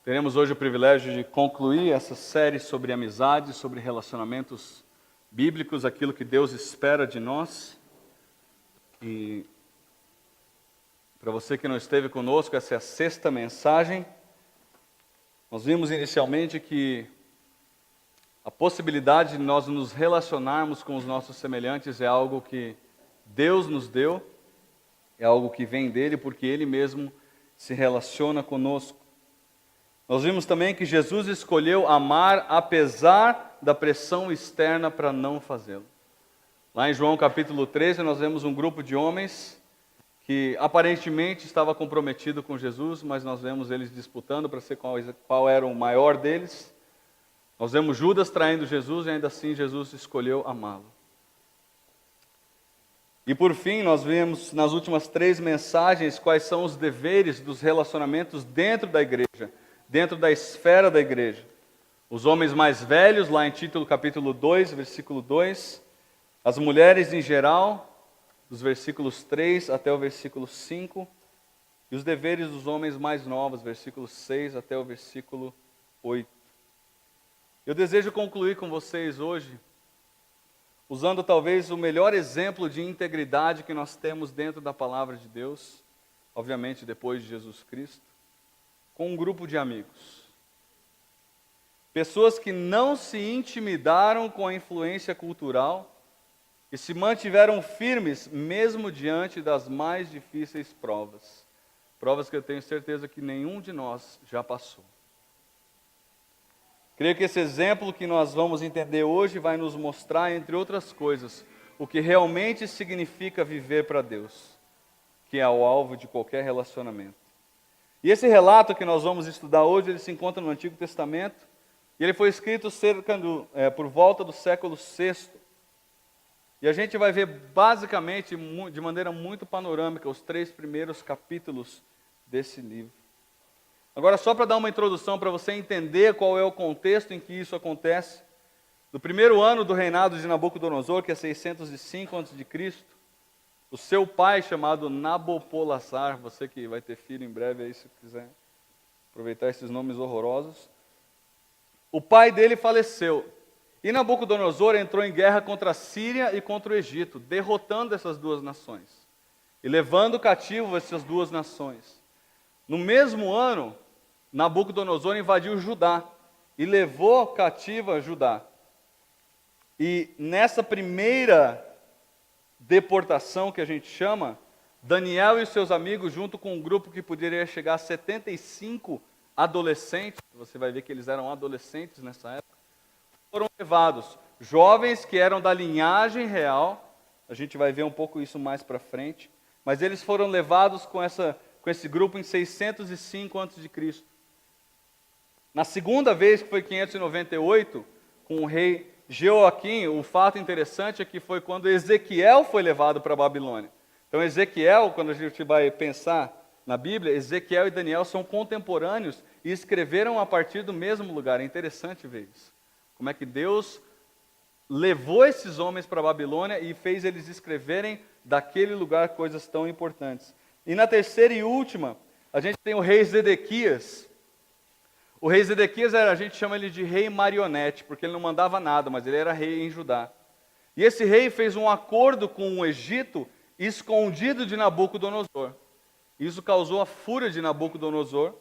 Teremos hoje o privilégio de concluir essa série sobre amizade, sobre relacionamentos bíblicos, aquilo que Deus espera de nós. E para você que não esteve conosco, essa é a sexta mensagem. Nós vimos inicialmente que a possibilidade de nós nos relacionarmos com os nossos semelhantes é algo que Deus nos deu, é algo que vem dele, porque Ele mesmo se relaciona conosco. Nós vimos também que Jesus escolheu amar apesar da pressão externa para não fazê-lo. Lá em João capítulo 13, nós vemos um grupo de homens que aparentemente estava comprometido com Jesus, mas nós vemos eles disputando para ser qual era o maior deles. Nós vemos Judas traindo Jesus e ainda assim Jesus escolheu amá-lo. E por fim, nós vemos nas últimas 3 mensagens quais são os deveres dos relacionamentos dentro da igreja, dentro da esfera da igreja. Os homens mais velhos, lá em Tito capítulo 2, versículo 2. As mulheres em geral, dos versículos 3 até o versículo 5. E os deveres dos homens mais novos, versículos 6 até o versículo 8. Eu desejo concluir com vocês hoje, usando talvez o melhor exemplo de integridade que nós temos dentro da palavra de Deus, obviamente depois de Jesus Cristo, com um grupo de amigos. Pessoas que não se intimidaram com a influência cultural e se mantiveram firmes mesmo diante das mais difíceis provas. Provas que eu tenho certeza que nenhum de nós já passou. Creio que esse exemplo que nós vamos entender hoje vai nos mostrar, entre outras coisas, o que realmente significa viver para Deus, que é o alvo de qualquer relacionamento. E esse relato que nós vamos estudar hoje, ele se encontra no Antigo Testamento, e ele foi escrito por volta do século VI. E a gente vai ver basicamente, de maneira muito panorâmica, os 3 primeiros capítulos desse livro. Agora, só para dar uma introdução, para você entender qual é o contexto em que isso acontece, no primeiro ano do reinado de Nabucodonosor, que é 605 a.C., o seu pai, chamado Nabopolassar, você que vai ter filho em breve aí, se quiser aproveitar esses nomes horrorosos, o pai dele faleceu. E Nabucodonosor entrou em guerra contra a Síria e contra o Egito, derrotando essas 2 nações e levando cativo essas 2 nações. No mesmo ano, Nabucodonosor invadiu Judá e levou cativa Judá. E nessa primeira deportação que a gente chama, Daniel e seus amigos, junto com um grupo que poderia chegar a 75 adolescentes, você vai ver que eles eram adolescentes nessa época, foram levados. Jovens que eram da linhagem real, a gente vai ver um pouco isso mais para frente, mas eles foram levados com esse grupo em 605 a.C. Na segunda vez, que foi 598, com o rei Jeoaquim, o fato interessante é que foi quando Ezequiel foi levado para a Babilônia. Então Ezequiel, quando a gente vai pensar na Bíblia, Ezequiel e Daniel são contemporâneos e escreveram a partir do mesmo lugar. É interessante ver isso. Como é que Deus levou esses homens para a Babilônia e fez eles escreverem daquele lugar coisas tão importantes. E na terceira e última, a gente tem o rei Zedequias. O rei Zedequias, a gente chama ele de rei marionete, porque ele não mandava nada, mas ele era rei em Judá. E esse rei fez um acordo com o Egito, escondido de Nabucodonosor. Isso causou a fúria de Nabucodonosor,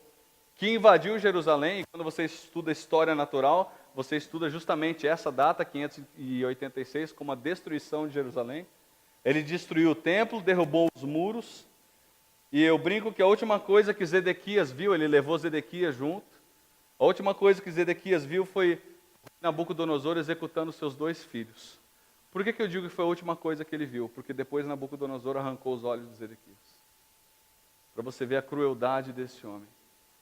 que invadiu Jerusalém. E quando você estuda história natural, você estuda justamente essa data, 586, como a destruição de Jerusalém. Ele destruiu o templo, derrubou os muros. E eu brinco que a última coisa que Zedequias viu, ele levou Zedequias junto. A última coisa que Zedequias viu foi Nabucodonosor executando seus 2 filhos. Por que eu digo que foi a última coisa que ele viu? Porque depois Nabucodonosor arrancou os olhos de Zedequias. Para você ver a crueldade desse homem.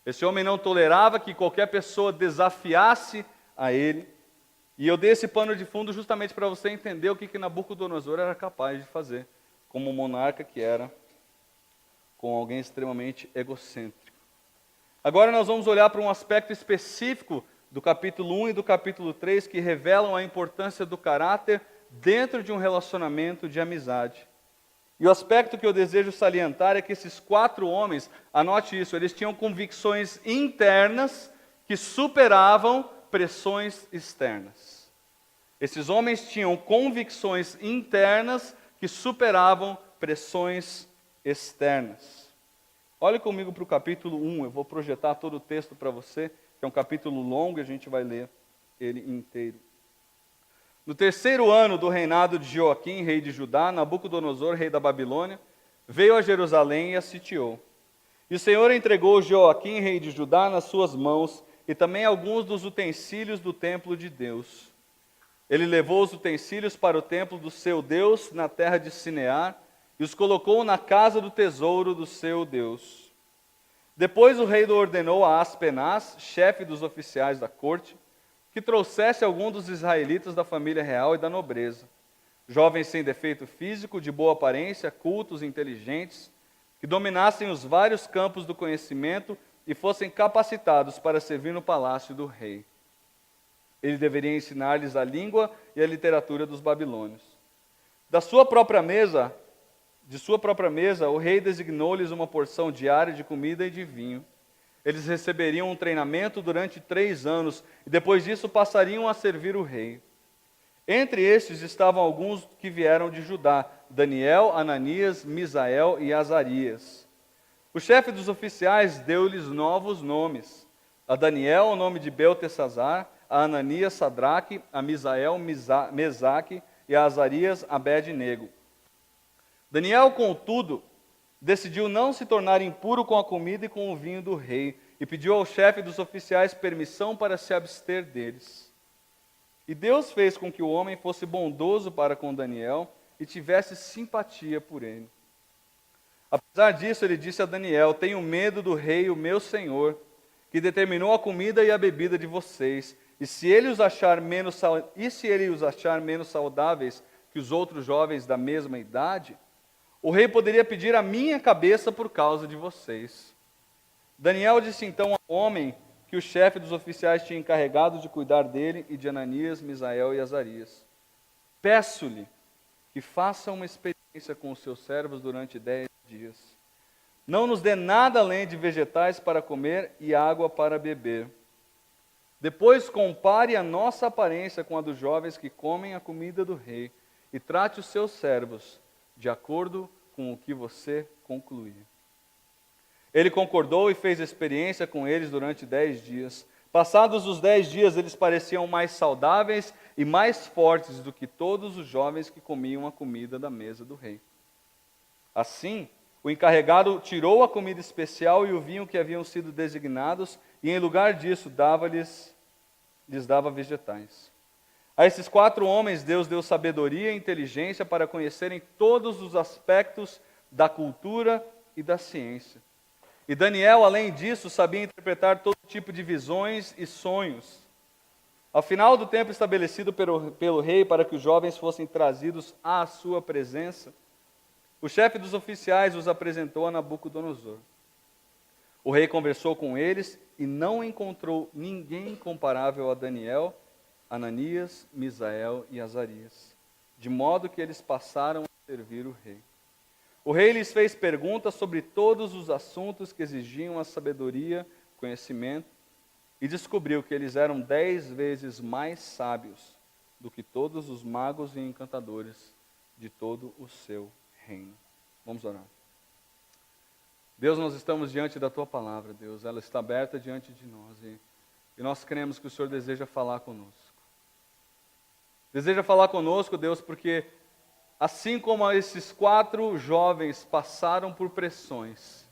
Esse homem não tolerava que qualquer pessoa desafiasse a ele. E eu dei esse pano de fundo justamente para você entender o que Nabucodonosor era capaz de fazer, como monarca que era, com alguém extremamente egocêntrico. Agora nós vamos olhar para um aspecto específico do capítulo 1 e do capítulo 3 que revelam a importância do caráter dentro de um relacionamento de amizade. E o aspecto que eu desejo salientar é que esses 4 homens, anote isso, eles tinham convicções internas que superavam pressões externas. Esses homens tinham convicções internas que superavam pressões externas. Olhe comigo para o capítulo 1, eu vou projetar todo o texto para você, que é um capítulo longo e a gente vai ler ele inteiro. No terceiro ano do reinado de Joaquim, rei de Judá, Nabucodonosor, rei da Babilônia, veio a Jerusalém e a sitiou. E o Senhor entregou Joaquim, rei de Judá, nas suas mãos, e também alguns dos utensílios do templo de Deus. Ele levou os utensílios para o templo do seu Deus, na terra de Sinear, e os colocou na casa do tesouro do seu Deus. Depois o rei ordenou a Aspenaz, chefe dos oficiais da corte, que trouxesse algum dos israelitas da família real e da nobreza, jovens sem defeito físico, de boa aparência, cultos, inteligentes, que dominassem os vários campos do conhecimento e fossem capacitados para servir no palácio do rei. Ele deveria ensinar-lhes a língua e a literatura dos babilônios. De sua própria mesa, o rei designou-lhes uma porção diária de comida e de vinho. Eles receberiam um treinamento durante 3 anos e depois disso passariam a servir o rei. Entre estes estavam alguns que vieram de Judá: Daniel, Ananias, Misael e Azarias. O chefe dos oficiais deu-lhes novos nomes. A Daniel o nome de Beltesazar, a Ananias Sadraque, a Misael Mesaque e a Azarias Abed-nego. Daniel, contudo, decidiu não se tornar impuro com a comida e com o vinho do rei, e pediu ao chefe dos oficiais permissão para se abster deles. E Deus fez com que o homem fosse bondoso para com Daniel e tivesse simpatia por ele. Apesar disso, ele disse a Daniel: tenho medo do rei, o meu senhor, que determinou a comida e a bebida de vocês, e se ele os achar menos saudáveis que os outros jovens da mesma idade, o rei poderia pedir a minha cabeça por causa de vocês. Daniel disse então ao homem que o chefe dos oficiais tinha encarregado de cuidar dele e de Ananias, Misael e Azarias: peço-lhe que faça uma experiência com os seus servos durante 10 dias. Não nos dê nada além de vegetais para comer e água para beber. Depois compare a nossa aparência com a dos jovens que comem a comida do rei e trate os seus servos de acordo com o que você concluir. Ele concordou e fez experiência com eles durante 10 dias. Passados os 10 dias, eles pareciam mais saudáveis e mais fortes do que todos os jovens que comiam a comida da mesa do rei. Assim, o encarregado tirou a comida especial e o vinho que haviam sido designados, e em lugar disso lhes dava vegetais. A esses 4 homens Deus deu sabedoria e inteligência para conhecerem todos os aspectos da cultura e da ciência. E Daniel, além disso, sabia interpretar todo tipo de visões e sonhos. Ao final do tempo estabelecido pelo rei para que os jovens fossem trazidos à sua presença, o chefe dos oficiais os apresentou a Nabucodonosor. O rei conversou com eles e não encontrou ninguém comparável a Daniel, Ananias, Misael e Azarias, de modo que eles passaram a servir o rei. O rei lhes fez perguntas sobre todos os assuntos que exigiam a sabedoria, conhecimento, e descobriu que eles eram 10 vezes mais sábios do que todos os magos e encantadores de todo o seu reino. Vamos orar. Deus, nós estamos diante da Tua palavra, Deus. Ela está aberta diante de nós e nós cremos que o Senhor deseja falar conosco. Deseja falar conosco, Deus, porque assim como esses 4 jovens passaram por pressões,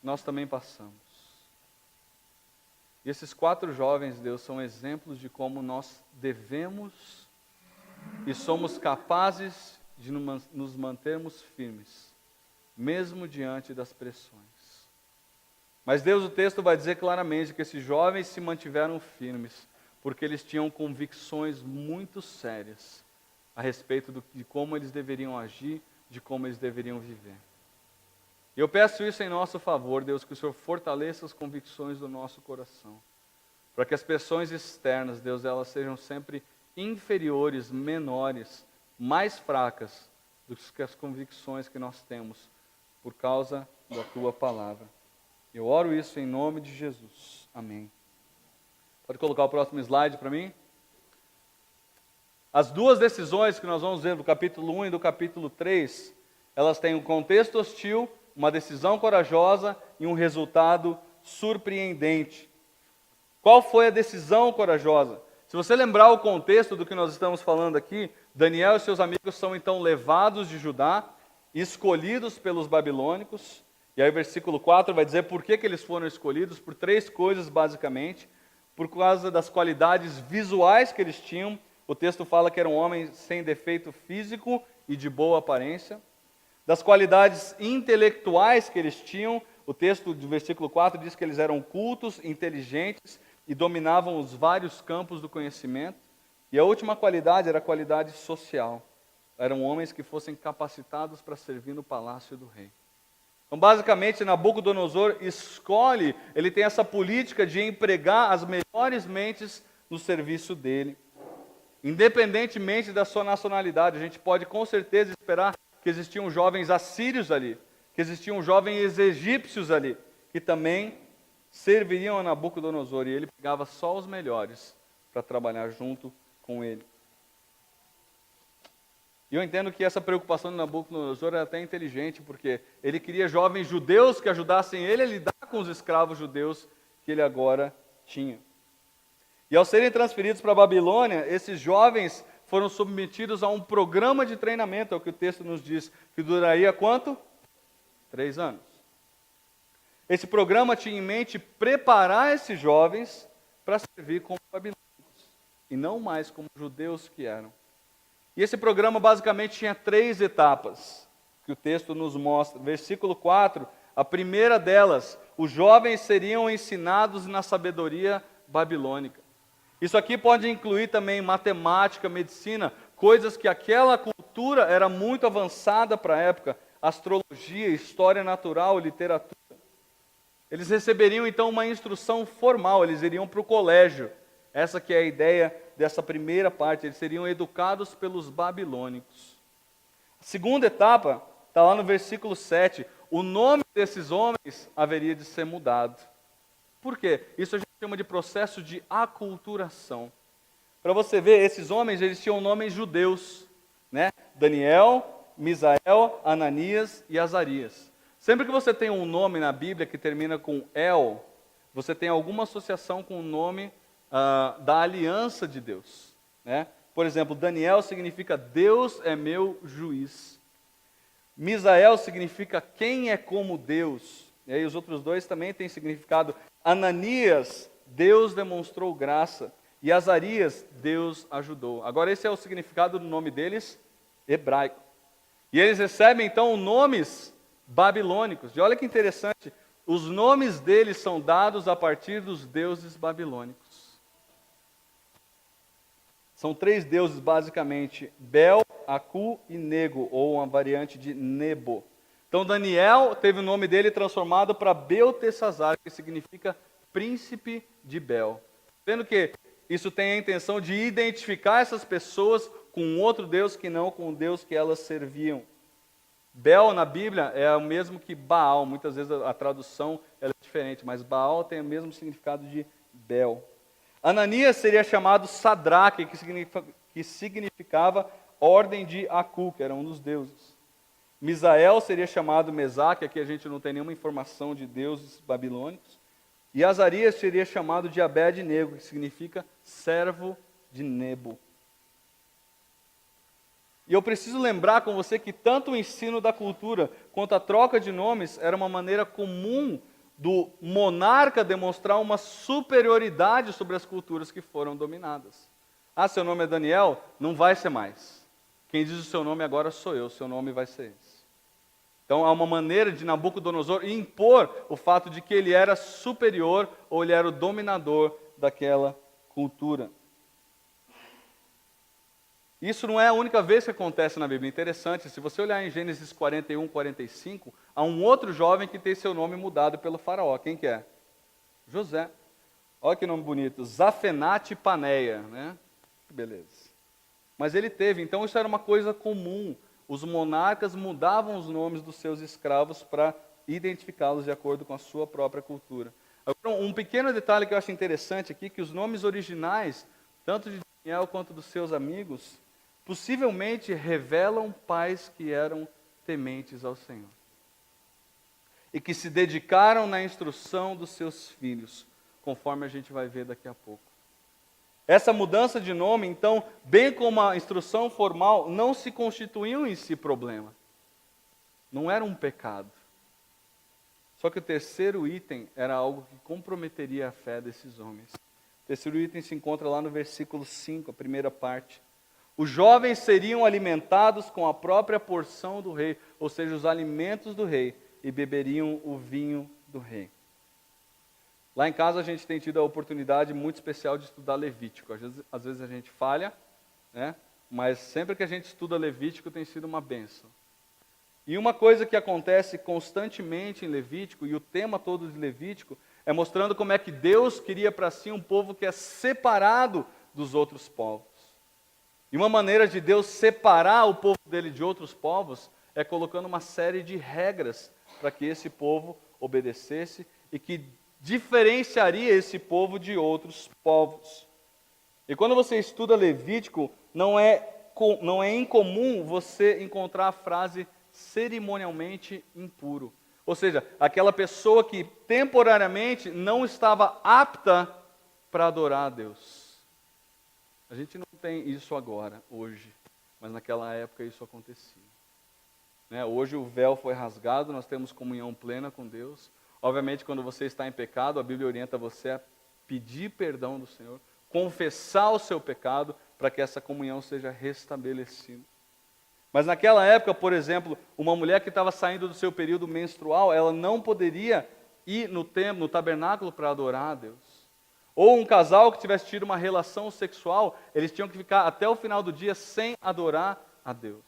nós também passamos. E esses 4 jovens, Deus, são exemplos de como nós devemos e somos capazes de nos mantermos firmes, mesmo diante das pressões. Mas Deus, o texto vai dizer claramente que esses jovens se mantiveram firmes, porque eles tinham convicções muito sérias a respeito de como eles deveriam agir, de como eles deveriam viver. E eu peço isso em nosso favor, Deus, que o Senhor fortaleça as convicções do nosso coração, para que as pressões externas, Deus, elas sejam sempre inferiores, menores, mais fracas do que as convicções que nós temos por causa da Tua palavra. Eu oro isso em nome de Jesus. Amém. Pode colocar o próximo slide para mim? As duas decisões que nós vamos ver do capítulo 1 e do capítulo 3, elas têm um contexto hostil, uma decisão corajosa e um resultado surpreendente. Qual foi a decisão corajosa? Se você lembrar o contexto do que nós estamos falando aqui, Daniel e seus amigos são então levados de Judá, escolhidos pelos babilônicos. E aí o versículo 4 vai dizer por que eles foram escolhidos, por três coisas basicamente. Por causa das qualidades visuais que eles tinham. O texto fala que eram homens sem defeito físico e de boa aparência. Das qualidades intelectuais que eles tinham. O texto do versículo 4 diz que eles eram cultos, inteligentes e dominavam os vários campos do conhecimento. E a última qualidade era a qualidade social. Eram homens que fossem capacitados para servir no palácio do rei. Então, basicamente, Nabucodonosor escolhe, ele tem essa política de empregar as melhores mentes no serviço dele. Independentemente da sua nacionalidade, a gente pode com certeza esperar que existiam jovens assírios ali, que existiam jovens egípcios ali, que também serviriam a Nabucodonosor, e ele pegava só os melhores para trabalhar junto com ele. E eu entendo que essa preocupação de Nabucodonosor é até inteligente, porque ele queria jovens judeus que ajudassem ele a lidar com os escravos judeus que ele agora tinha. E ao serem transferidos para a Babilônia, esses jovens foram submetidos a um programa de treinamento, é o que o texto nos diz, que duraria quanto? 3 anos. Esse programa tinha em mente preparar esses jovens para servir como babilônicos, e não mais como judeus que eram. E esse programa basicamente tinha 3 etapas, que o texto nos mostra. Versículo 4, a primeira delas, os jovens seriam ensinados na sabedoria babilônica. Isso aqui pode incluir também matemática, medicina, coisas que aquela cultura era muito avançada para a época, astrologia, história natural, literatura. Eles receberiam então uma instrução formal, eles iriam para o colégio. Essa que é a ideia dessa primeira parte, eles seriam educados pelos babilônicos. A segunda etapa está lá no versículo 7. O nome desses homens haveria de ser mudado. Por quê? Isso a gente chama de processo de aculturação. Para você ver, esses homens, eles tinham nomes judeus, né? Daniel, Misael, Ananias e Azarias. Sempre que você tem um nome na Bíblia que termina com El, você tem alguma associação com o nome da aliança de Deus, né? Por exemplo, Daniel significa Deus é meu juiz. Misael significa quem é como Deus. E aí os outros dois também têm significado. Ananias, Deus demonstrou graça. E Azarias, Deus ajudou. Agora esse é o significado do nome deles, hebraico. E eles recebem então nomes babilônicos. E olha que interessante, os nomes deles são dados a partir dos deuses babilônicos. São 3 deuses basicamente, Bel, Aku e Nego, ou uma variante de Nebo. Então Daniel teve o nome dele transformado para Beltesazar, que significa príncipe de Bel. Vendo que isso tem a intenção de identificar essas pessoas com outro Deus que não com o Deus que elas serviam. Bel na Bíblia é o mesmo que Baal, muitas vezes a tradução é diferente, mas Baal tem o mesmo significado de Bel. Ananias seria chamado Sadraque, que significava ordem de Aku, que era um dos deuses. Misael seria chamado Mesaque, aqui a gente não tem nenhuma informação de deuses babilônicos. E Azarias seria chamado de Abed-nego, que significa servo de Nebo. E eu preciso lembrar com você que tanto o ensino da cultura quanto a troca de nomes era uma maneira comum do monarca demonstrar uma superioridade sobre as culturas que foram dominadas. Ah, seu nome é Daniel? Não vai ser mais. Quem diz o seu nome agora sou eu, seu nome vai ser esse. Então há uma maneira de Nabucodonosor impor o fato de que ele era superior ou ele era o dominador daquela cultura. Isso não é a única vez que acontece na Bíblia. Interessante, se você olhar em Gênesis 41, 45, há um outro jovem que tem seu nome mudado pelo faraó. Quem que é? José. Olha que nome bonito, Zafenate Paneia, né? Que beleza. Mas ele teve, então isso era uma coisa comum. Os monarcas mudavam os nomes dos seus escravos para identificá-los de acordo com a sua própria cultura. Agora, um pequeno detalhe que eu acho interessante aqui, que os nomes originais, tanto de Daniel quanto dos seus amigos, possivelmente revelam pais que eram tementes ao Senhor. E que se dedicaram na instrução dos seus filhos, conforme a gente vai ver daqui a pouco. Essa mudança de nome, então, bem como a instrução formal, não se constituiu em si problema. Não era um pecado. Só que o terceiro item era algo que comprometeria a fé desses homens. O terceiro item se encontra lá no versículo 5, a primeira parte. Os jovens seriam alimentados com a própria porção do rei, ou seja, os alimentos do rei, e beberiam o vinho do rei. Lá em casa a gente tem tido a oportunidade muito especial de estudar Levítico. Às vezes a gente falha, né? Mas sempre que a gente estuda Levítico tem sido uma bênção. E uma coisa que acontece constantemente em Levítico, e o tema todo de Levítico, é mostrando como é que Deus queria para si um povo que é separado dos outros povos. E uma maneira de Deus separar o povo dele de outros povos é colocando uma série de regras para que esse povo obedecesse e que diferenciaria esse povo de outros povos. E quando você estuda Levítico, não é incomum você encontrar a frase cerimonialmente impuro. Ou seja, aquela pessoa que temporariamente não estava apta para adorar a Deus. A gente não tem isso agora, hoje, mas naquela época isso acontecia. Né? Hoje o véu foi rasgado, nós temos comunhão plena com Deus. Obviamente, quando você está em pecado, a Bíblia orienta você a pedir perdão do Senhor, confessar o seu pecado, para que essa comunhão seja restabelecida. Mas naquela época, por exemplo, uma mulher que estava saindo do seu período menstrual, ela não poderia ir no templo, no tabernáculo, para adorar a Deus. Ou um casal que tivesse tido uma relação sexual, eles tinham que ficar até o final do dia sem adorar a Deus.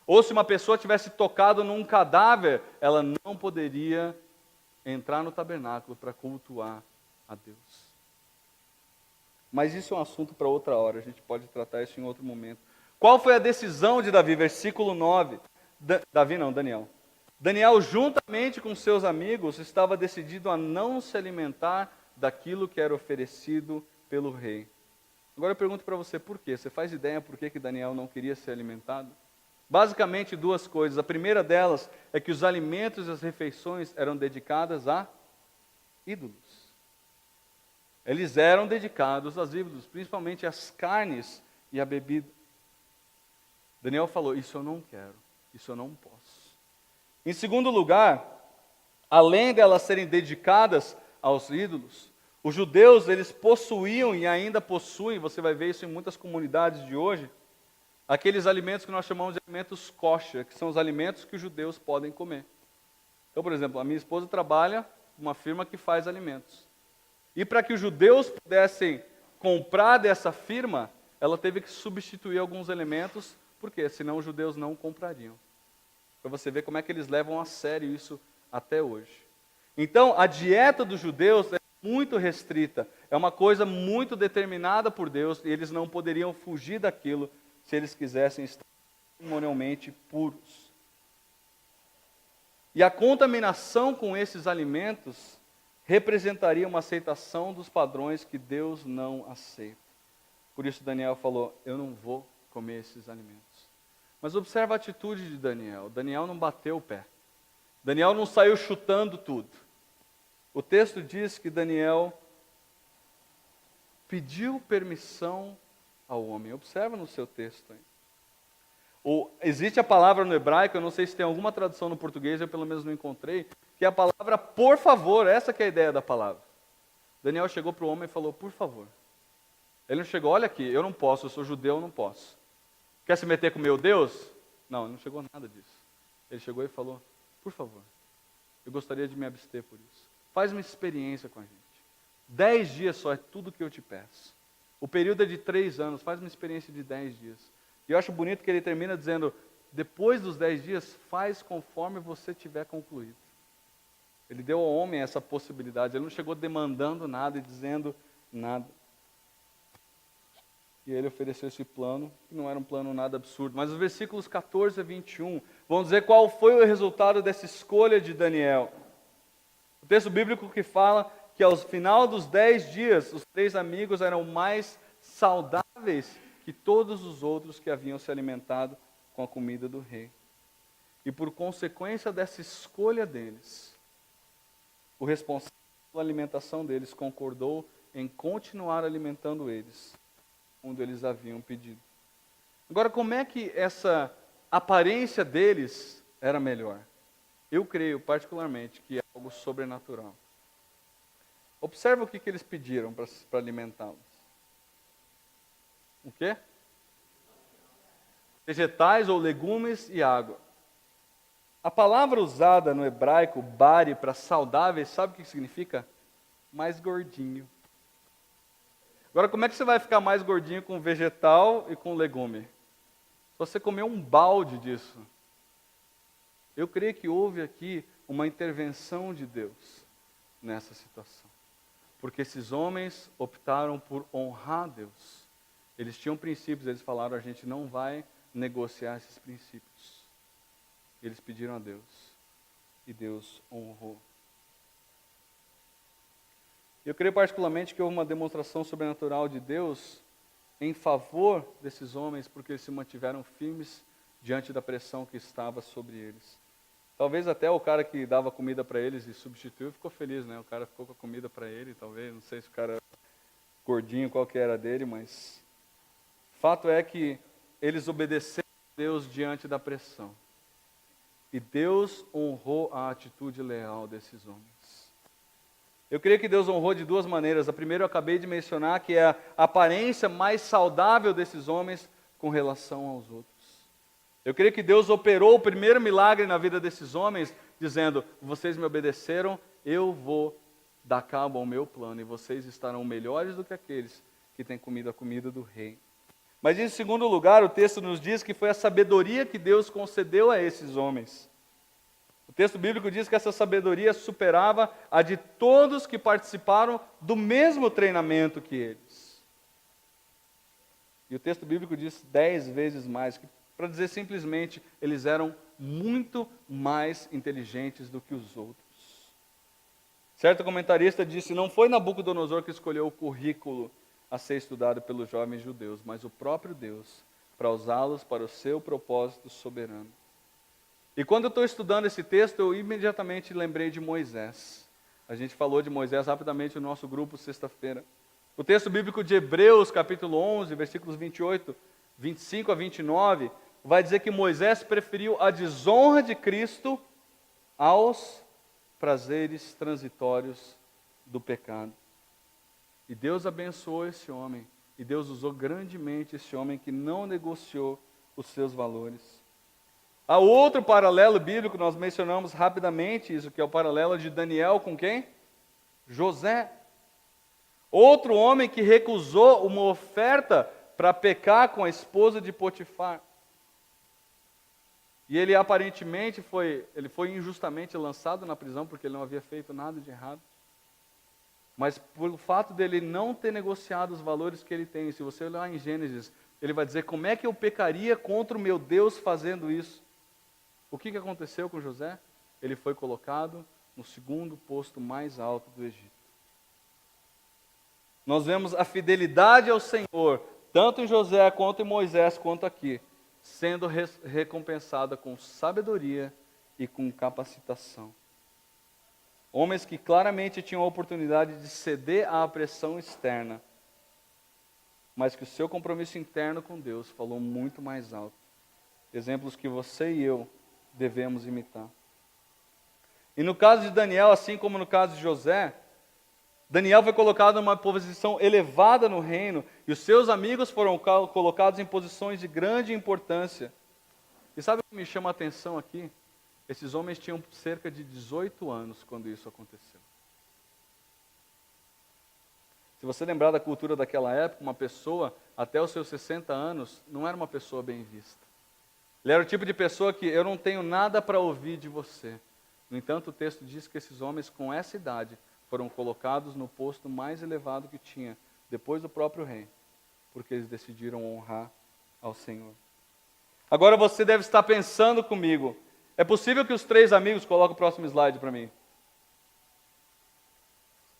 Ou se uma pessoa tivesse tocado num cadáver, ela não poderia entrar no tabernáculo para cultuar a Deus. Mas isso é um assunto para outra hora, a gente pode tratar isso em outro momento. Qual foi a decisão de Davi? Versículo 9. Daniel. Daniel, juntamente com seus amigos, estava decidido a não se alimentar daquilo que era oferecido pelo rei. Agora eu pergunto para você, por quê? Você faz ideia por que Daniel não queria ser alimentado? Basicamente duas coisas. A primeira delas é que os alimentos e as refeições eram dedicadas a ídolos. Eles eram dedicados aos ídolos, principalmente as carnes e a bebida. Daniel falou, isso eu não quero, isso eu não posso. Em segundo lugar, além delas serem dedicadas aos ídolos, os judeus, eles possuíam e ainda possuem, você vai ver isso em muitas comunidades de hoje, aqueles alimentos que nós chamamos de alimentos kosher, que são os alimentos que os judeus podem comer. Então, por exemplo, a minha esposa trabalha numa firma que faz alimentos. E para que os judeus pudessem comprar dessa firma, ela teve que substituir alguns elementos, porque senão os judeus não comprariam. Para você ver como é que eles levam a sério isso até hoje. Então, a dieta dos judeus é muito restrita, é uma coisa muito determinada por Deus, e eles não poderiam fugir daquilo se eles quisessem estar cerimonialmente puros. E a contaminação com esses alimentos representaria uma aceitação dos padrões que Deus não aceita. Por isso Daniel falou, eu não vou comer esses alimentos. Mas observa a atitude de Daniel. Daniel não bateu o pé. Daniel não saiu chutando tudo. O texto diz que Daniel pediu permissão ao homem. Observa no seu texto aí. Existe a palavra no hebraico, eu não sei se tem alguma tradução no português, eu pelo menos não encontrei, que é a palavra por favor, essa que é a ideia da palavra. Daniel chegou para o homem e falou, por favor. Ele não chegou, olha aqui, eu não posso, eu sou judeu, eu não posso. Quer se meter com meu Deus? Não, ele não chegou a nada disso. Ele chegou e falou, por favor, eu gostaria de me abster por isso. Faz uma experiência com a gente. 10 dias só é tudo que eu te peço. O período é de 3 anos, faz uma experiência de 10 dias. E eu acho bonito que ele termina dizendo, depois dos 10 dias, faz conforme você tiver concluído. Ele deu ao homem essa possibilidade, ele não chegou demandando nada e dizendo nada. E ele ofereceu esse plano, que não era um plano nada absurdo. Mas os versículos 14 a 21 vão dizer qual foi o resultado dessa escolha de Daniel. O texto bíblico que fala que ao final dos 10 dias, os 3 amigos eram mais saudáveis que todos os outros que haviam se alimentado com a comida do rei. E por consequência dessa escolha deles, o responsável pela alimentação deles concordou em continuar alimentando eles, quando eles haviam pedido. Agora, como é que essa aparência deles era melhor? Eu creio particularmente que é algo sobrenatural. Observa o que eles pediram para alimentá-los. O quê? Vegetais ou legumes e água. A palavra usada no hebraico, bari, para saudáveis, sabe o que significa? Mais gordinho. Agora, como é que você vai ficar mais gordinho com vegetal e com legume? Se você comer um balde disso. Eu creio que houve aqui uma intervenção de Deus nessa situação. Porque esses homens optaram por honrar Deus. Eles tinham princípios, eles falaram, a gente não vai negociar esses princípios. Eles pediram a Deus. E Deus honrou. Eu creio particularmente que houve uma demonstração sobrenatural de Deus em favor desses homens, porque eles se mantiveram firmes diante da pressão que estava sobre eles. Talvez até o cara que dava comida para eles e substituiu ficou feliz, né? O cara ficou com a comida para ele, talvez, não sei se o cara era gordinho, qual que era dele, mas fato é que eles obedeceram a Deus diante da pressão. E Deus honrou a atitude leal desses homens. Eu creio que Deus honrou de 2 maneiras. A primeira eu acabei de mencionar, que é a aparência mais saudável desses homens com relação aos outros. Eu creio que Deus operou o primeiro milagre na vida desses homens, dizendo, vocês me obedeceram, eu vou dar cabo ao meu plano, e vocês estarão melhores do que aqueles que têm comido a comida do rei. Mas em segundo lugar, o texto nos diz que foi a sabedoria que Deus concedeu a esses homens. O texto bíblico diz que essa sabedoria superava a de todos que participaram do mesmo treinamento que eles. E o texto bíblico diz 10 vezes mais, para dizer simplesmente, eles eram muito mais inteligentes do que os outros. Certo comentarista disse, não foi Nabucodonosor que escolheu o currículo a ser estudado pelos jovens judeus, mas o próprio Deus, para usá-los para o seu propósito soberano. E quando eu estou estudando esse texto, eu imediatamente lembrei de Moisés. A gente falou de Moisés rapidamente no nosso grupo sexta-feira. O texto bíblico de Hebreus, capítulo 11, versículos 25 a 29, vai dizer que Moisés preferiu a desonra de Cristo aos prazeres transitórios do pecado. E Deus abençoou esse homem. E Deus usou grandemente esse homem que não negociou os seus valores. Há outro paralelo bíblico, nós mencionamos rapidamente isso, que é o paralelo de Daniel com quem? José. Outro homem que recusou uma oferta para pecar com a esposa de Potifar. E ele aparentemente foi injustamente lançado na prisão porque ele não havia feito nada de errado. Mas pelo fato dele não ter negociado os valores que ele tem, se você olhar em Gênesis, ele vai dizer, como é que eu pecaria contra o meu Deus fazendo isso? O que aconteceu com José? Ele foi colocado no segundo posto mais alto do Egito. Nós vemos a fidelidade ao Senhor, tanto em José, quanto em Moisés, quanto aqui, sendo recompensada com sabedoria e com capacitação. Homens que claramente tinham a oportunidade de ceder à pressão externa, mas que o seu compromisso interno com Deus falou muito mais alto. Exemplos que você e eu devemos imitar. E no caso de Daniel, assim como no caso de José, Daniel foi colocado numa posição elevada no reino, e os seus amigos foram colocados em posições de grande importância. E sabe o que me chama a atenção aqui? Esses homens tinham cerca de 18 anos quando isso aconteceu. Se você lembrar da cultura daquela época, uma pessoa até os seus 60 anos não era uma pessoa bem vista. Ele era o tipo de pessoa que eu não tenho nada para ouvir de você. No entanto, o texto diz que esses homens com essa idade foram colocados no posto mais elevado que tinha, depois do próprio rei, porque eles decidiram honrar ao Senhor. Agora você deve estar pensando comigo, é possível que os 3 amigos, coloque o próximo slide para mim.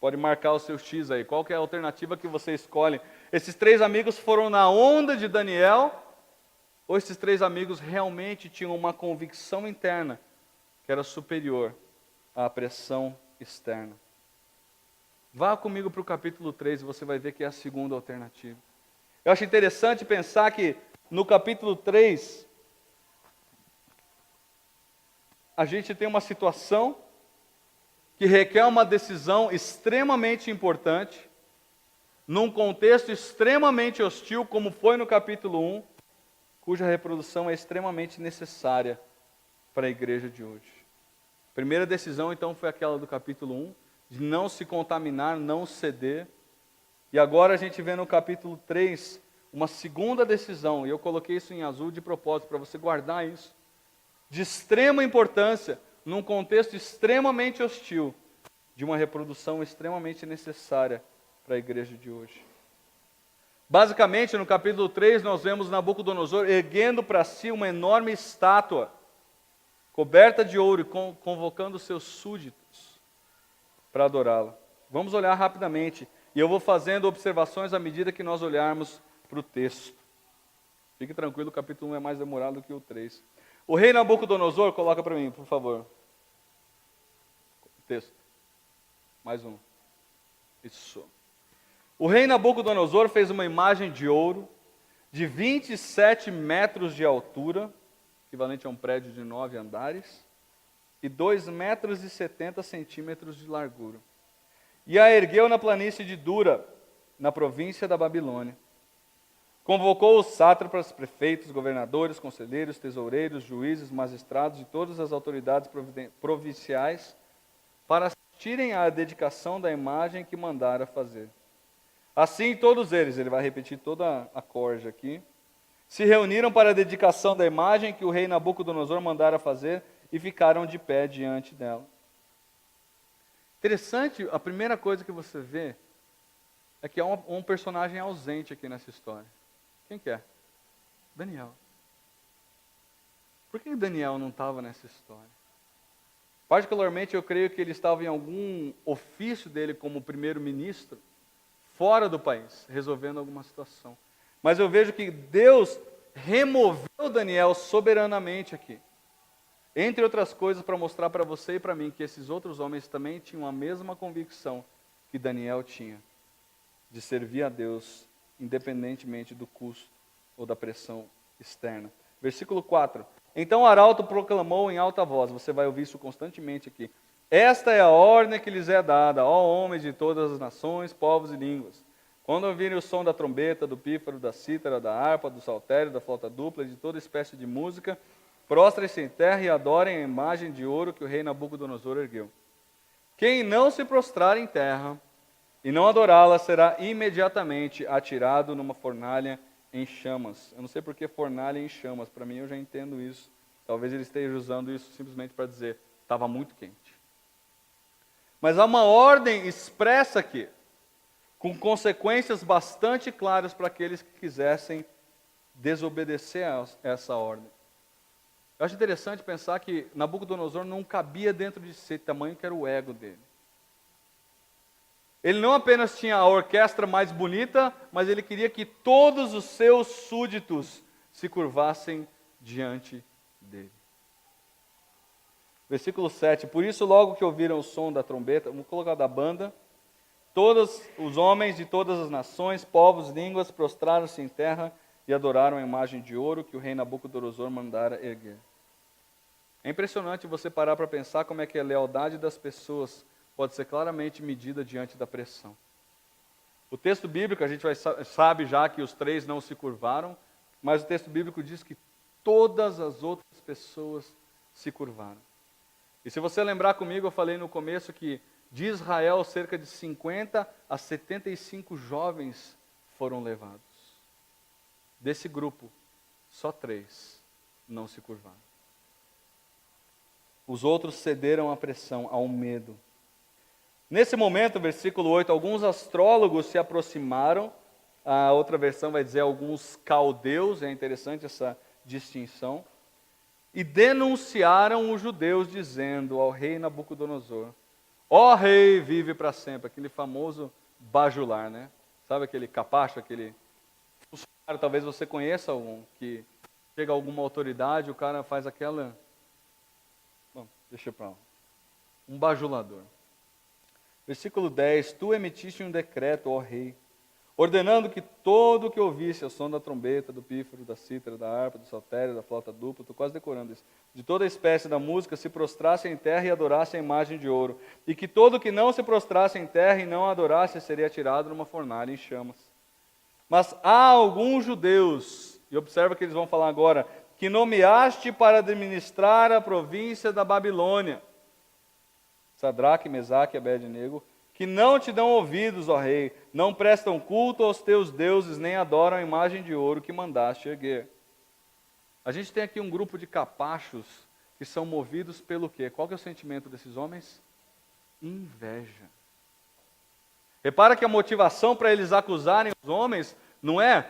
pode marcar o seu X aí. Qual que é a alternativa que você escolhe? Esses 3 amigos foram na onda de Daniel, ou esses 3 amigos realmente tinham uma convicção interna que era superior à pressão externa? Vá comigo para o capítulo 3 e você vai ver que é a segunda alternativa. Eu acho interessante pensar que no capítulo 3, a gente tem uma situação que requer uma decisão extremamente importante, num contexto extremamente hostil, como foi no capítulo 1, cuja reprodução é extremamente necessária para a igreja de hoje. A primeira decisão, então, foi aquela do capítulo 1, de não se contaminar, não ceder. E agora a gente vê no capítulo 3 uma segunda decisão, e eu coloquei isso em azul de propósito, para você guardar isso, de extrema importância, num contexto extremamente hostil, de uma reprodução extremamente necessária para a igreja de hoje. Basicamente, no capítulo 3, nós vemos Nabucodonosor erguendo para si uma enorme estátua, coberta de ouro, e convocando seus súditos para adorá-la. Vamos olhar rapidamente, e eu vou fazendo observações à medida que nós olharmos para o texto. Fique tranquilo, o capítulo 1 é mais demorado que o 3. O rei Nabucodonosor, coloca para mim, por favor. Texto. Mais um. Isso. O rei Nabucodonosor fez uma imagem de ouro de 27 metros de altura, equivalente a um prédio de 9 andares, e 2,70 metros de largura. E a ergueu na planície de Dura, na província da Babilônia. Convocou os sátrapas, prefeitos, governadores, conselheiros, tesoureiros, juízes, magistrados e todas as autoridades provinciais para assistirem à dedicação da imagem que mandara fazer. Assim, todos eles, ele vai repetir toda a corja aqui, se reuniram para a dedicação da imagem que o rei Nabucodonosor mandara fazer e ficaram de pé diante dela. Interessante, a primeira coisa que você vê é que há um personagem ausente aqui nessa história. Quem que é? Daniel. Por que Daniel não estava nessa história? Particularmente, eu creio que ele estava em algum ofício dele como primeiro-ministro, fora do país, resolvendo alguma situação. Mas eu vejo que Deus removeu Daniel soberanamente aqui. Entre outras coisas, para mostrar para você e para mim que esses outros homens também tinham a mesma convicção que Daniel tinha, de servir a Deus, independentemente do custo ou da pressão externa. Versículo 4. Então o arauto proclamou em alta voz, você vai ouvir isso constantemente aqui. Esta é a ordem que lhes é dada, ó homens de todas as nações, povos e línguas. Quando ouvirem o som da trombeta, do pífaro, da cítara, da harpa, do saltério, da flauta dupla e de toda espécie de música, prostrem-se em terra e adorem a imagem de ouro que o rei Nabucodonosor ergueu. Quem não se prostrar em terra e não adorá-la será imediatamente atirado numa fornalha em chamas. Eu não sei por que fornalha em chamas, para mim eu já entendo isso. Talvez ele esteja usando isso simplesmente para dizer, estava muito quente. Mas há uma ordem expressa aqui, com consequências bastante claras para aqueles que quisessem desobedecer a essa ordem. Eu acho interessante pensar que Nabucodonosor não cabia dentro de si, tamanho que era o ego dele. Ele não apenas tinha a orquestra mais bonita, mas ele queria que todos os seus súditos se curvassem diante dele. Versículo 7. Por isso, logo que ouviram o som da trombeta, vamos colocar da banda, todos os homens de todas as nações, povos, línguas, prostraram-se em terra e adoraram a imagem de ouro que o rei Nabucodonosor mandara erguer. É impressionante você parar para pensar como é que a lealdade das pessoas pode ser claramente medida diante da pressão. O texto bíblico, a gente sabe já que os 3 não se curvaram, mas o texto bíblico diz que todas as outras pessoas se curvaram. E se você lembrar comigo, eu falei no começo que de Israel cerca de 50 a 75 jovens foram levados. Desse grupo, só 3 não se curvaram. Os outros cederam à pressão, ao medo. Nesse momento, versículo 8, alguns astrólogos se aproximaram, a outra versão vai dizer alguns caldeus, é interessante essa distinção, e denunciaram os judeus, dizendo ao rei Nabucodonosor, Ó rei, vive para sempre. Aquele famoso bajular, né? Sabe aquele capacho, aquele funcionário, talvez você conheça um, que chega alguma autoridade, o cara faz aquela... Bom, deixa pra lá. Um bajulador. Versículo 10, tu emitiste um decreto, ó rei, ordenando que todo o que ouvisse o som da trombeta, do pífaro, da cítara, da harpa, do saltério, da flauta dupla, estou quase decorando isso, de toda espécie da música, se prostrasse em terra e adorasse a imagem de ouro, e que todo que não se prostrasse em terra e não a adorasse seria tirado numa fornalha em chamas. Mas há alguns judeus, e observa que eles vão falar agora, que nomeaste para administrar a província da Babilônia, Sadraque, Mesaque e Abed-nego, que não te dão ouvidos, ó rei, não prestam culto aos teus deuses, nem adoram a imagem de ouro que mandaste erguer. A gente tem aqui um grupo de capachos que são movidos pelo quê? Qual que é o sentimento desses homens? Inveja. Repara que a motivação para eles acusarem os homens não é,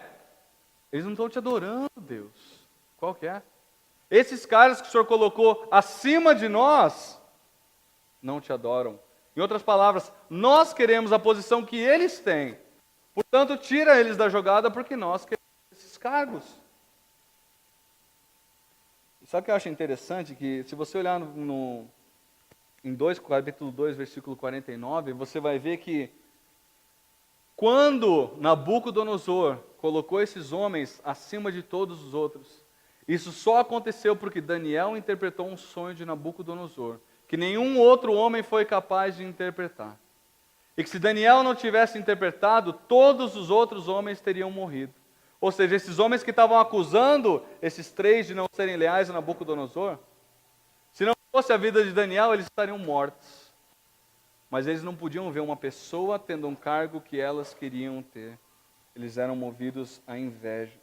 eles não estão te adorando, Deus. Qual que é? Esses caras que o Senhor colocou acima de nós, não te adoram. Em outras palavras, nós queremos a posição que eles têm. Portanto, tira eles da jogada porque nós queremos esses cargos. Sabe o que eu acho interessante? Que se você olhar em capítulo 2, versículo 49, você vai ver que quando Nabucodonosor colocou esses homens acima de todos os outros, isso só aconteceu porque Daniel interpretou um sonho de Nabucodonosor, que nenhum outro homem foi capaz de interpretar. E que se Daniel não tivesse interpretado, todos os outros homens teriam morrido. Ou seja, esses homens que estavam acusando esses três de não serem leais a Nabucodonosor, se não fosse a vida de Daniel, eles estariam mortos. Mas eles não podiam ver uma pessoa tendo um cargo que elas queriam ter. Eles eram movidos à inveja.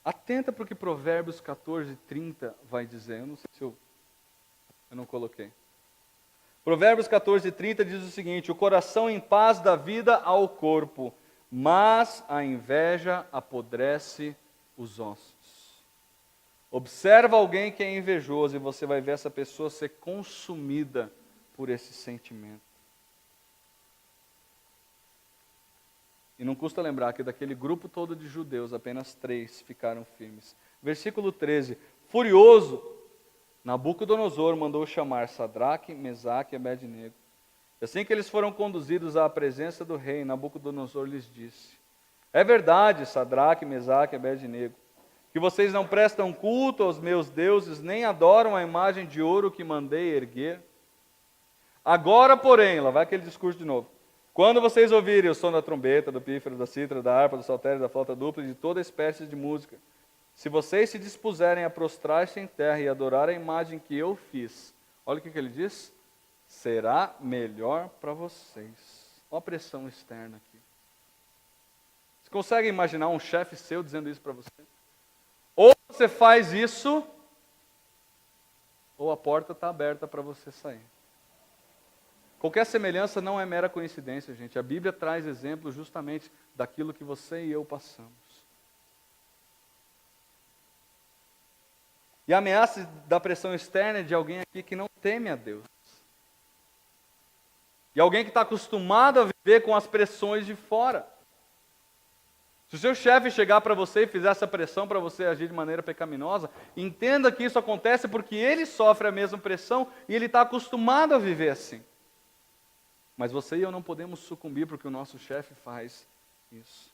Atenta para o que Provérbios 14, 30 vai dizer. Eu não sei se eu não coloquei. Provérbios 14, 30 diz o seguinte: o coração em paz dá vida ao corpo, mas a inveja apodrece os ossos. Observa alguém que é invejoso e você vai ver essa pessoa ser consumida por esse sentimento. E não custa lembrar que daquele grupo todo de judeus, apenas 3 ficaram firmes. Versículo 13, furioso, Nabucodonosor mandou chamar Sadraque, Mesaque e Abed-nego. Assim que eles foram conduzidos à presença do rei, Nabucodonosor lhes disse: é verdade, Sadraque, Mesaque e Abed-nego, que vocês não prestam culto aos meus deuses, nem adoram a imagem de ouro que mandei erguer? Agora, porém, lá vai aquele discurso de novo. Quando vocês ouvirem o som da trombeta, do pífaro, da cítara, da harpa, do saltério, da flauta dupla e de toda espécie de música, se vocês se dispuserem a prostrar-se em terra e adorar a imagem que eu fiz, olha o que ele diz, será melhor para vocês. Olha a pressão externa aqui. Você consegue imaginar um chefe seu dizendo isso para você? Ou você faz isso, ou a porta está aberta para você sair. Qualquer semelhança não é mera coincidência, gente. A Bíblia traz exemplos justamente daquilo que você e eu passamos. E a ameaça da pressão externa é de alguém aqui que não teme a Deus. E alguém que está acostumado a viver com as pressões de fora. Se o seu chefe chegar para você e fizer essa pressão para você agir de maneira pecaminosa, entenda que isso acontece porque ele sofre a mesma pressão e ele está acostumado a viver assim. Mas você e eu não podemos sucumbir porque o nosso chefe faz isso.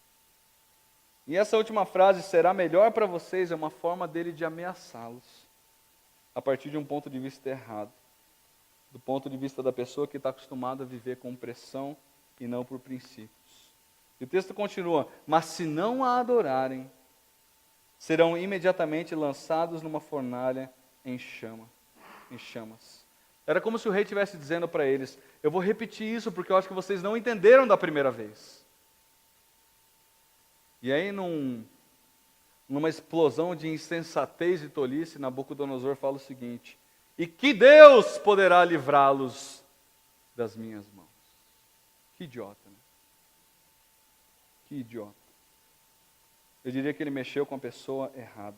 E essa última frase, será melhor para vocês, é uma forma dele de ameaçá-los, a partir de um ponto de vista errado. Do ponto de vista da pessoa que está acostumada a viver com pressão e não por princípios. E o texto continua, mas se não a adorarem, serão imediatamente lançados numa fornalha em chamas. Era como se o rei estivesse dizendo para eles, eu vou repetir isso porque eu acho que vocês não entenderam da primeira vez. E aí, numa explosão de insensatez e tolice, Nabucodonosor fala o seguinte, e que Deus poderá livrá-los das minhas mãos. Que idiota, né? Que idiota. Eu diria que ele mexeu com a pessoa errada.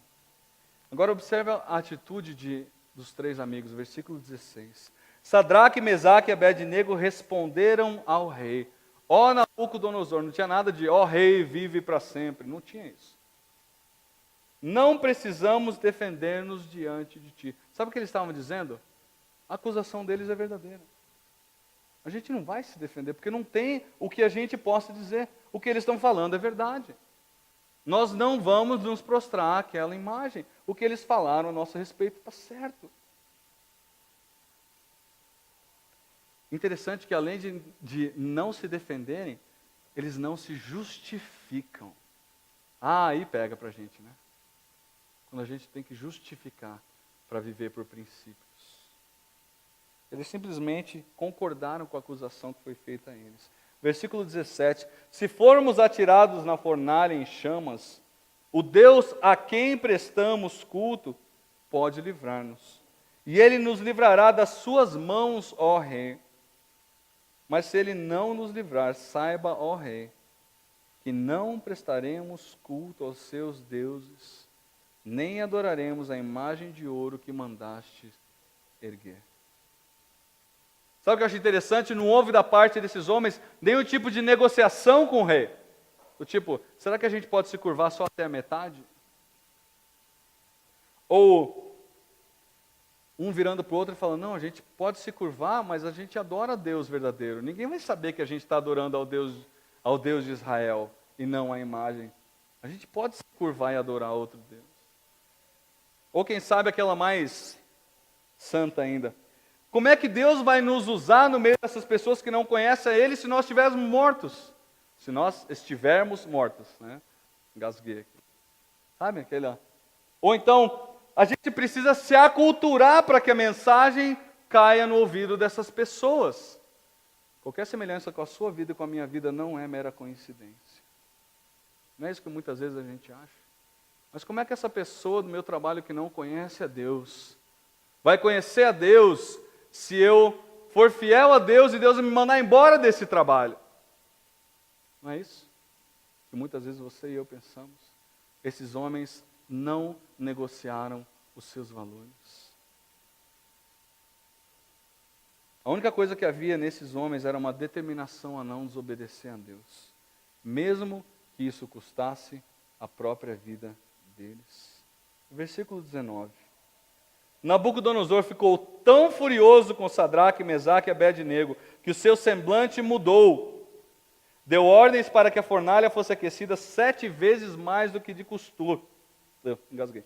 Agora observe a atitude dos 3 amigos, versículo 16. Sadraque, Mesaque e Abed-nego responderam ao rei: ó Nabucodonosor, não tinha nada de ó rei, vive para sempre, não tinha isso. Não precisamos defender-nos diante de ti. Sabe o que eles estavam dizendo? A acusação deles é verdadeira. A gente não vai se defender, porque não tem o que a gente possa dizer. O que eles estão falando é verdade. Nós não vamos nos prostrar àquela imagem. O que eles falaram a nosso respeito está certo. Interessante que além de não se defenderem, eles não se justificam. Aí pega pra gente, né? Quando a gente tem que justificar para viver por princípios. Eles simplesmente concordaram com a acusação que foi feita a eles. Versículo 17: se formos atirados na fornalha em chamas, o Deus a quem prestamos culto pode livrar-nos. E ele nos livrará das suas mãos, ó rei. Mas se ele não nos livrar, saiba, ó rei, que não prestaremos culto aos seus deuses, nem adoraremos a imagem de ouro que mandaste erguer. Sabe o que eu acho interessante? Não houve da parte desses homens nenhum tipo de negociação com o rei. Do tipo, será que a gente pode se curvar só até a metade? Ou um virando para o outro e falando, não, a gente pode se curvar, mas a gente adora a Deus verdadeiro. Ninguém vai saber que a gente está adorando ao Deus de Israel e não a imagem. A gente pode se curvar e adorar outro Deus. Ou quem sabe aquela mais santa ainda. Como é que Deus vai nos usar no meio dessas pessoas que não conhecem a Ele se nós estivermos mortos? Se nós estivermos mortos, né? Engasguei aqui. Sabe aquele, ó. Ou então, a gente precisa se aculturar para que a mensagem caia no ouvido dessas pessoas. Qualquer semelhança com a sua vida e com a minha vida não é mera coincidência. Não é isso que muitas vezes a gente acha. Mas como é que essa pessoa do meu trabalho que não conhece a Deus, vai conhecer a Deus se eu for fiel a Deus e Deus me mandar embora desse trabalho? Não é isso que muitas vezes você e eu pensamos? Esses homens não negociaram os seus valores. A única coisa que havia nesses homens era uma determinação a não desobedecer a Deus, mesmo que isso custasse a própria vida deles. Versículo 19. Nabucodonosor ficou tão furioso com Sadraque, Mesaque e Abed-nego que o seu semblante mudou. Deu ordens para que a fornalha fosse aquecida 7 vezes mais do que de costume. Engasguei.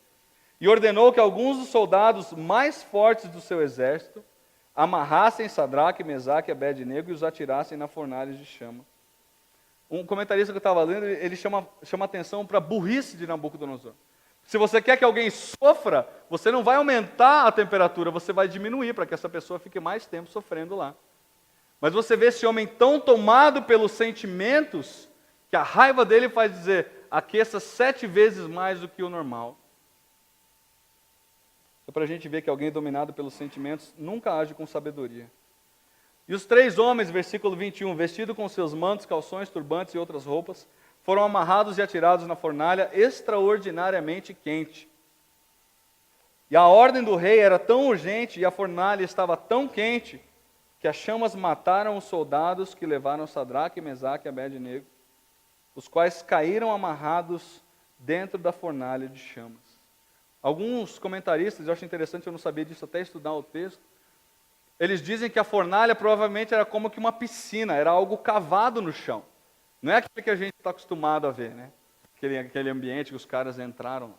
E ordenou que alguns dos soldados mais fortes do seu exército amarrassem Sadraque, Mesaque e Abed-nego e os atirassem na fornalha de chama. Um comentarista que eu estava lendo, ele chama atenção para a burrice de Nabucodonosor. Se você quer que alguém sofra, você não vai aumentar a temperatura, você vai diminuir para que essa pessoa fique mais tempo sofrendo lá. Mas você vê esse homem tão tomado pelos sentimentos, que a raiva dele faz dizer, aqueça 7 vezes mais do que o normal. É para a gente ver que alguém dominado pelos sentimentos nunca age com sabedoria. E os 3 homens, versículo 21, vestidos com seus mantos, calções, turbantes e outras roupas, foram amarrados e atirados na fornalha extraordinariamente quente. E a ordem do rei era tão urgente e a fornalha estava tão quente que as chamas mataram os soldados que levaram Sadraque, Mesaque e Abed-nego, os quais caíram amarrados dentro da fornalha de chamas. Alguns comentaristas, eu acho interessante, eu não sabia disso até estudar o texto, eles dizem que a fornalha provavelmente era como que uma piscina, era algo cavado no chão. Não é aquilo que a gente está acostumado a ver, né? Aquele ambiente que os caras entraram.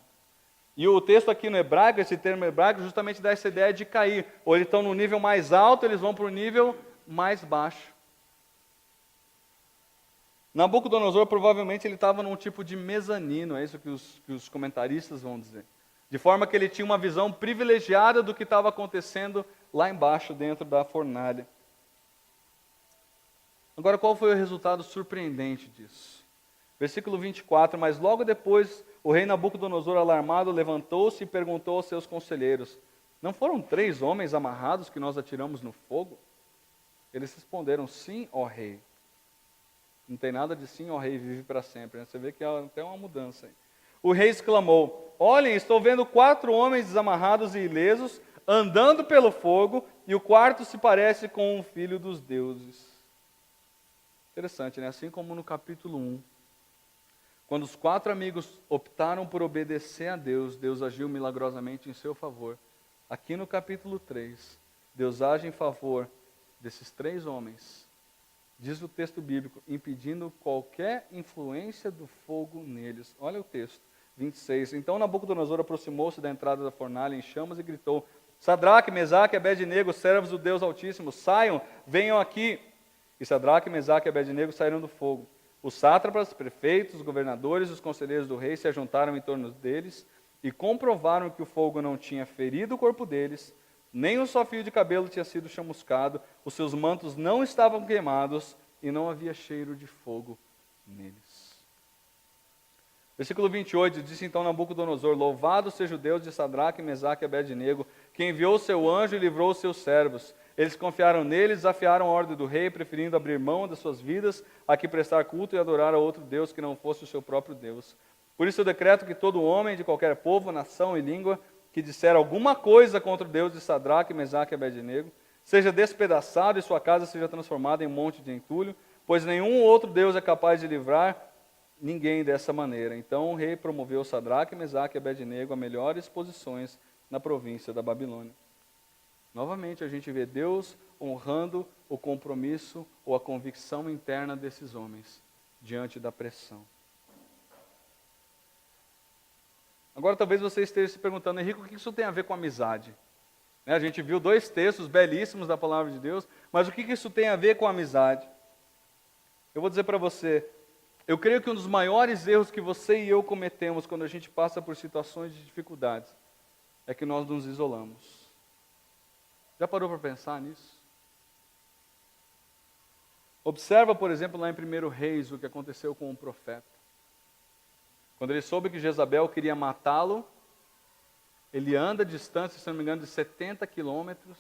E o texto aqui no hebraico, esse termo hebraico, justamente dá essa ideia de cair. Ou eles estão no nível mais alto, eles vão para o nível mais baixo. Nabucodonosor provavelmente ele estava num tipo de mezanino, é isso que os comentaristas vão dizer. De forma que ele tinha uma visão privilegiada do que estava acontecendo lá embaixo, dentro da fornalha. Agora, qual foi o resultado surpreendente disso? Versículo 24, mas logo depois o rei Nabucodonosor, alarmado, levantou-se e perguntou aos seus conselheiros, não foram 3 homens amarrados que nós atiramos no fogo? Eles responderam, sim, ó rei. Não tem nada de sim, ó rei, vive para sempre. Né? Você vê que há até uma mudança aí. O rei exclamou, olhem, estou vendo 4 homens desamarrados e ilesos, andando pelo fogo, e o quarto se parece com um filho dos deuses. Interessante, né? Assim como no capítulo 1, quando os 4 amigos optaram por obedecer a Deus, Deus agiu milagrosamente em seu favor. Aqui no capítulo 3, Deus age em favor desses 3 homens, diz o texto bíblico, impedindo qualquer influência do fogo neles. Olha o texto, 26. Então Nabucodonosor aproximou-se da entrada da fornalha em chamas e gritou: Sadraque, Mesaque e Abednego, servos do Deus Altíssimo, saiam, venham aqui. E Sadraque, Mesaque e Abednego saíram do fogo. Os sátrapas, prefeitos, os governadores e os conselheiros do rei se ajuntaram em torno deles e comprovaram que o fogo não tinha ferido o corpo deles, nem um só fio de cabelo tinha sido chamuscado, os seus mantos não estavam queimados e não havia cheiro de fogo neles. Versículo 28, disse então Nabucodonosor: Louvado seja o Deus de Sadraque, Mesaque e Abednego, que enviou o seu anjo e livrou os seus servos. Eles confiaram nele, desafiaram a ordem do rei, preferindo abrir mão das suas vidas a que prestar culto e adorar a outro Deus que não fosse o seu próprio Deus. Por isso eu decreto que todo homem de qualquer povo, nação e língua que disser alguma coisa contra o Deus de Sadraque, Mesaque e Abednego, seja despedaçado e sua casa seja transformada em um monte de entulho, pois nenhum outro Deus é capaz de livrar ninguém dessa maneira. Então o rei promoveu Sadraque, Mesaque e Abednego a melhores posições na província da Babilônia. Novamente a gente vê Deus honrando o compromisso ou a convicção interna desses homens diante da pressão. Agora talvez você esteja se perguntando: Henrique, o que isso tem a ver com amizade? A gente viu 2 textos belíssimos da palavra de Deus, mas o que isso tem a ver com amizade? Eu vou dizer para você, eu creio que um dos maiores erros que você e eu cometemos quando a gente passa por situações de dificuldades é que nós nos isolamos. Já parou para pensar nisso? Observa, por exemplo, lá em 1 Reis, o que aconteceu com um profeta. Quando ele soube que Jezabel queria matá-lo, ele anda a distância, se não me engano, de 70 quilômetros.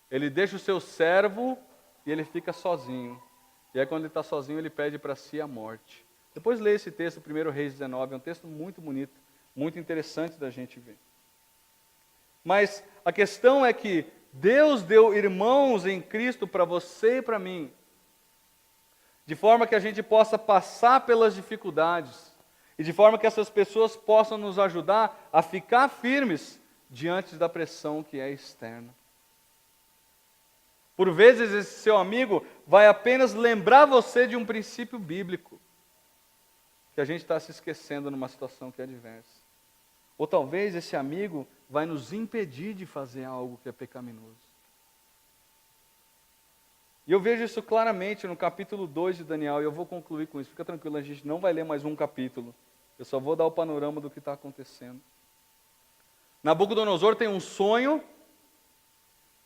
Ele deixa o seu servo e ele fica sozinho. E aí quando ele está sozinho, ele pede para si a morte. Depois leia esse texto, 1 Reis 19, é um texto muito bonito, muito interessante da gente ver. Mas a questão é que Deus deu irmãos em Cristo para você e para mim, de forma que a gente possa passar pelas dificuldades, e de forma que essas pessoas possam nos ajudar a ficar firmes diante da pressão que é externa. Por vezes esse seu amigo vai apenas lembrar você de um princípio bíblico, que a gente está se esquecendo numa situação que é adversa. Ou talvez esse amigo vai nos impedir de fazer algo que é pecaminoso. E eu vejo isso claramente no capítulo 2 de Daniel, e eu vou concluir com isso. Fica tranquilo, a gente não vai ler mais um capítulo. Eu só vou dar o panorama do que está acontecendo. Nabucodonosor tem um sonho,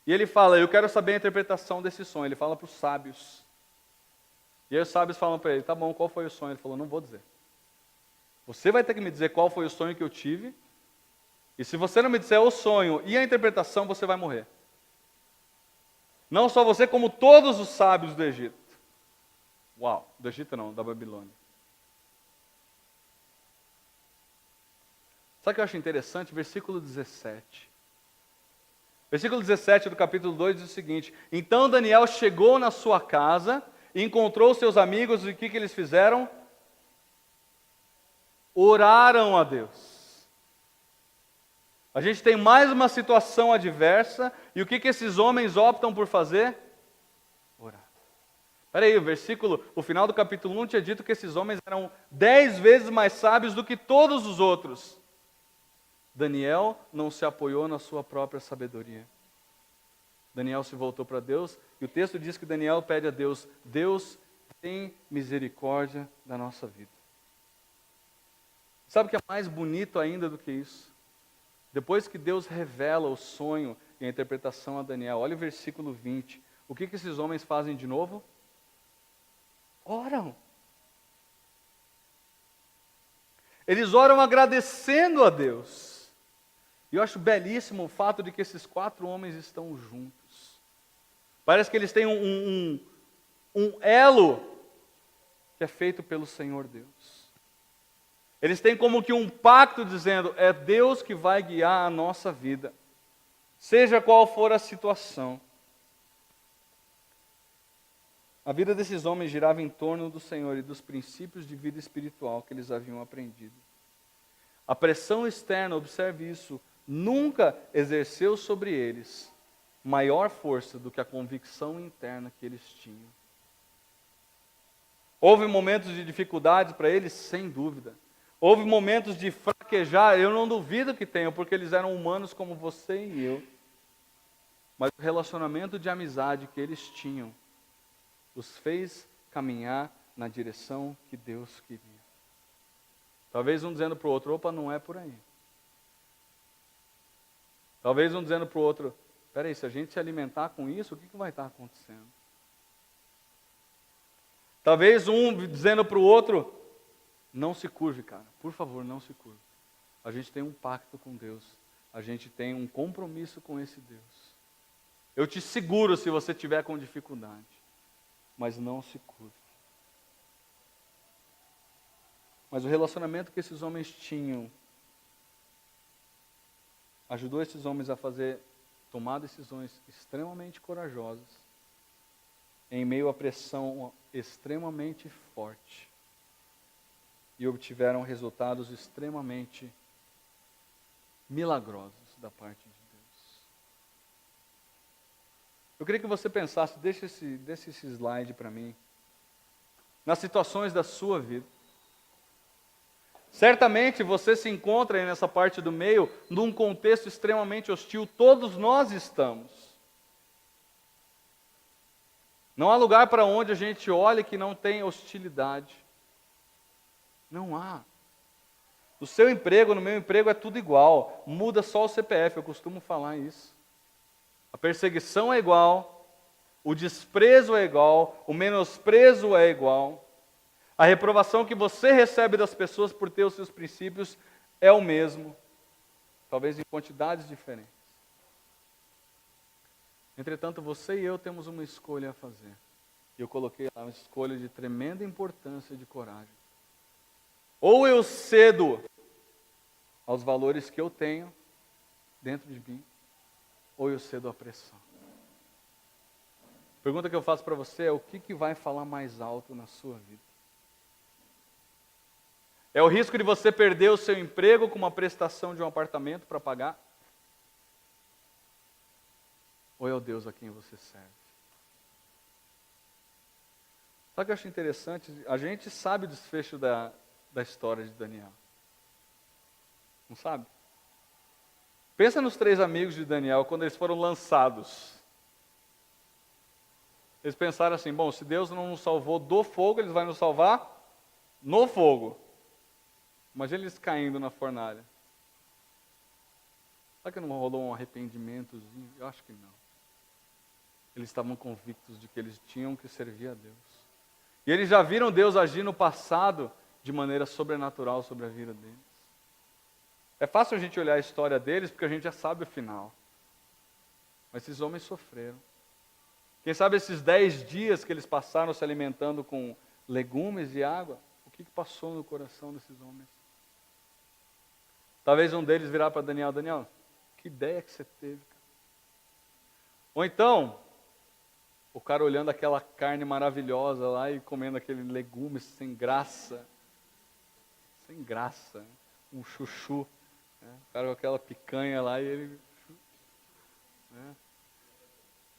e ele fala: eu quero saber a interpretação desse sonho. Ele fala para os sábios. E aí os sábios falam para ele: tá bom, qual foi o sonho? Ele falou: não vou dizer. Você vai ter que me dizer qual foi o sonho que eu tive, e se você não me disser o sonho e a interpretação, você vai morrer. Não só você, como todos os sábios do Egito. Uau, do Egito não, da Babilônia. Sabe o que eu acho interessante? Versículo 17. Versículo 17 do capítulo 2 diz o seguinte: então Daniel chegou na sua casa e encontrou seus amigos, e o que eles fizeram? Oraram a Deus. A gente tem mais uma situação adversa, e o que esses homens optam por fazer? Orar. Espera aí, o final do capítulo 1 tinha dito que esses homens eram 10 vezes mais sábios do que todos os outros. Daniel não se apoiou na sua própria sabedoria. Daniel se voltou para Deus, e o texto diz que Daniel pede a Deus: Deus, tem misericórdia da nossa vida. Sabe o que é mais bonito ainda do que isso? Depois que Deus revela o sonho e a interpretação a Daniel, olha o versículo 20. O que esses homens fazem de novo? Oram. Eles oram agradecendo a Deus. E eu acho belíssimo o fato de que esses 4 homens estão juntos. Parece que eles têm um elo que é feito pelo Senhor Deus. Eles têm como que um pacto dizendo: é Deus que vai guiar a nossa vida. Seja qual for a situação, a vida desses homens girava em torno do Senhor e dos princípios de vida espiritual que eles haviam aprendido. A pressão externa, observe isso, nunca exerceu sobre eles maior força do que a convicção interna que eles tinham. Houve momentos de dificuldade para eles, sem dúvida. Houve momentos de fraquejar, eu não duvido que tenham, porque eles eram humanos como você e eu. Mas o relacionamento de amizade que eles tinham os fez caminhar na direção que Deus queria. Talvez um dizendo para o outro, opa, não é por aí. Talvez um dizendo para o outro, espera aí, se a gente se alimentar com isso, o que vai estar acontecendo? Talvez um dizendo para o outro, não se curve, cara, por favor, não se curve. A gente tem um pacto com Deus, a gente tem um compromisso com esse Deus. Eu te seguro se você tiver com dificuldade, mas não se curve. Mas o relacionamento que esses homens tinham ajudou esses homens a tomar decisões extremamente corajosas em meio à pressão extremamente forte e obtiveram resultados extremamente milagrosos da parte de Deus. Eu queria que você pensasse, deixa esse slide para mim, nas situações da sua vida. Certamente você se encontra aí nessa parte do meio, num contexto extremamente hostil, todos nós estamos. Não há lugar para onde a gente olhe que não tem hostilidade. Não há. No seu emprego, no meu emprego é tudo igual, muda só o CPF, eu costumo falar isso. A perseguição é igual, o desprezo é igual, o menosprezo é igual. A reprovação que você recebe das pessoas por ter os seus princípios é o mesmo, talvez em quantidades diferentes. Entretanto, você e eu temos uma escolha a fazer. E eu coloquei lá uma escolha de tremenda importância e de coragem. Ou eu cedo aos valores que eu tenho dentro de mim, ou eu cedo à pressão. A pergunta que eu faço para você é: o que vai falar mais alto na sua vida? É o risco de você perder o seu emprego com uma prestação de um apartamento para pagar? Ou é o Deus a quem você serve? Sabe o que eu acho interessante? A gente sabe o desfecho da história de Daniel. Não sabe? Pensa nos 3 amigos de Daniel quando eles foram lançados. Eles pensaram assim, bom, se Deus não nos salvou do fogo, Ele vai nos salvar no fogo. Imagina eles caindo na fornalha. Será que não rolou um arrependimentozinho? Eu acho que não. Eles estavam convictos de que eles tinham que servir a Deus. E eles já viram Deus agir no passado de maneira sobrenatural sobre a vida deles. É fácil a gente olhar a história deles porque a gente já sabe o final. Mas esses homens sofreram. Quem sabe esses 10 dias que eles passaram se alimentando com legumes e água, o que passou no coração desses homens? Talvez um deles virar para Daniel, Daniel, que ideia que você teve, cara? Ou então, o cara olhando aquela carne maravilhosa lá e comendo aquele legume sem graça. Sem graça. Um chuchu. Né? O cara com aquela picanha lá e ele... Né?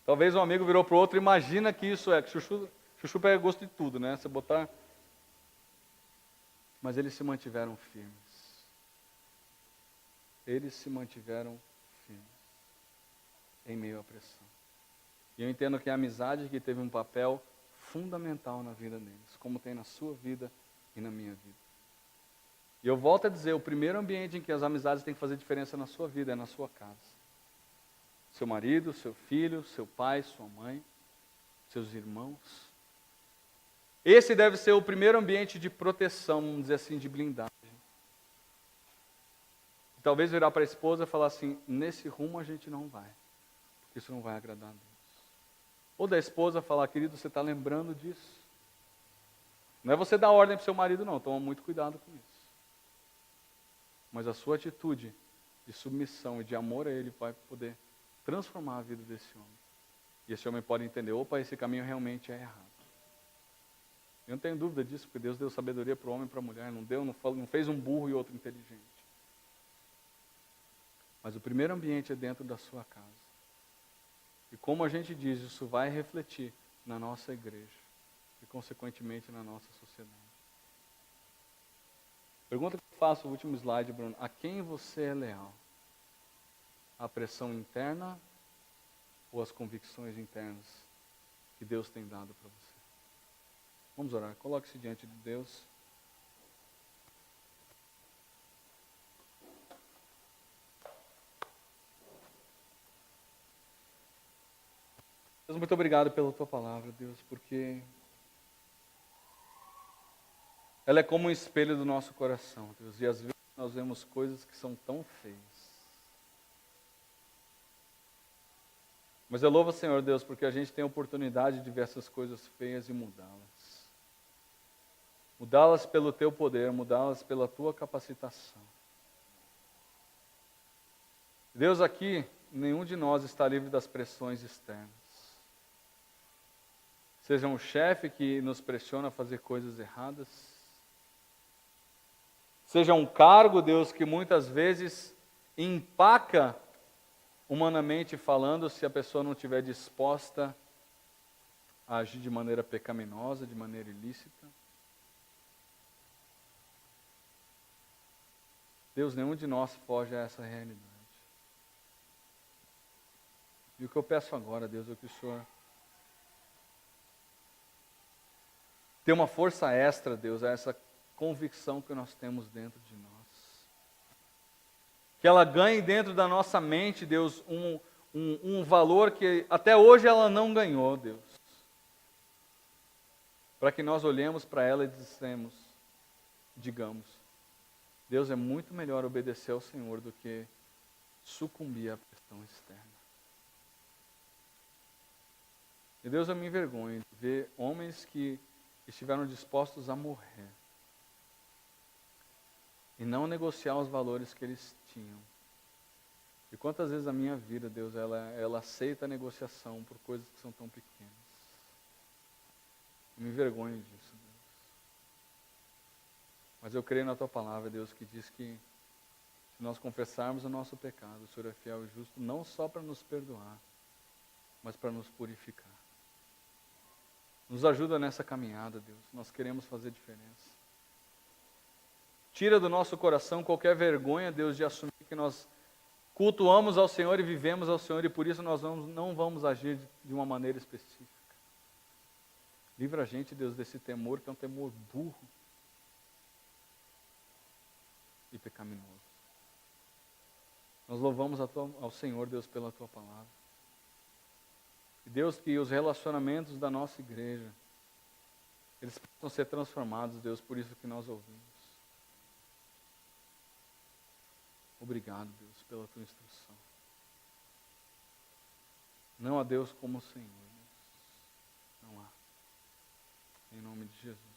Talvez um amigo virou para o outro, imagina que isso é, que chuchu pega gosto de tudo, né? Você botar... Mas eles se mantiveram firmes. Eles se mantiveram firmes em meio à pressão. E eu entendo que a amizade que teve um papel fundamental na vida deles, como tem na sua vida e na minha vida. E eu volto a dizer, o primeiro ambiente em que as amizades têm que fazer diferença na sua vida é na sua casa. Seu marido, seu filho, seu pai, sua mãe, seus irmãos. Esse deve ser o primeiro ambiente de proteção, vamos dizer assim, de blindagem. Talvez virar para a esposa e falar assim, nesse rumo a gente não vai, porque isso não vai agradar a Deus. Ou da esposa falar, querido, você está lembrando disso? Não é você dar ordem para o seu marido, não, toma muito cuidado com isso. Mas a sua atitude de submissão e de amor a Ele vai poder transformar a vida desse homem. E esse homem pode entender, opa, esse caminho realmente é errado. Eu não tenho dúvida disso, porque Deus deu sabedoria para o homem e para a mulher, não fez um burro e outro inteligente. Mas o primeiro ambiente é dentro da sua casa. E como a gente diz, isso vai refletir na nossa igreja e, consequentemente, na nossa sociedade. Pergunta que eu faço, o último slide, Bruno. A quem você é leal? A pressão interna ou as convicções internas que Deus tem dado para você? Vamos orar. Coloque-se diante de Deus. Deus, muito obrigado pela tua palavra, Deus, porque ela é como um espelho do nosso coração, Deus, e às vezes nós vemos coisas que são tão feias. Mas eu louvo, Senhor Deus, porque a gente tem a oportunidade de ver essas coisas feias e mudá-las. Mudá-las pelo teu poder, mudá-las pela tua capacitação. Deus, aqui, nenhum de nós está livre das pressões externas. Seja um chefe que nos pressiona a fazer coisas erradas, seja um cargo, Deus, que muitas vezes empaca, humanamente falando, se a pessoa não estiver disposta a agir de maneira pecaminosa, de maneira ilícita. Deus, nenhum de nós foge a essa realidade. E o que eu peço agora, Deus, é que o Senhor dê uma força extra, Deus, a essa convicção que nós temos dentro de nós. Que ela ganhe dentro da nossa mente, Deus, um valor que até hoje ela não ganhou, Deus. Para que nós olhemos para ela e digamos, Deus, é muito melhor obedecer ao Senhor do que sucumbir à pressão externa. E Deus, eu me envergonho de ver homens que estiveram dispostos a morrer e não negociar os valores que eles tinham. E quantas vezes a minha vida, Deus, ela aceita a negociação por coisas que são tão pequenas. Eu me envergonho disso, Deus. Mas eu creio na tua palavra, Deus, que diz que se nós confessarmos o nosso pecado, o Senhor é fiel e justo, não só para nos perdoar, mas para nos purificar. Nos ajuda nessa caminhada, Deus. Nós queremos fazer diferença. Tira do nosso coração qualquer vergonha, Deus, de assumir que nós cultuamos ao Senhor e vivemos ao Senhor, e por isso nós não vamos agir de uma maneira específica. Livra a gente, Deus, desse temor, que é um temor burro e pecaminoso. Nós louvamos ao Senhor, Deus, pela tua palavra. E Deus, que os relacionamentos da nossa igreja, eles possam ser transformados, Deus, por isso que nós ouvimos. Obrigado, Deus, pela tua instrução. Não há Deus como o Senhor, Deus. Não há. Em nome de Jesus.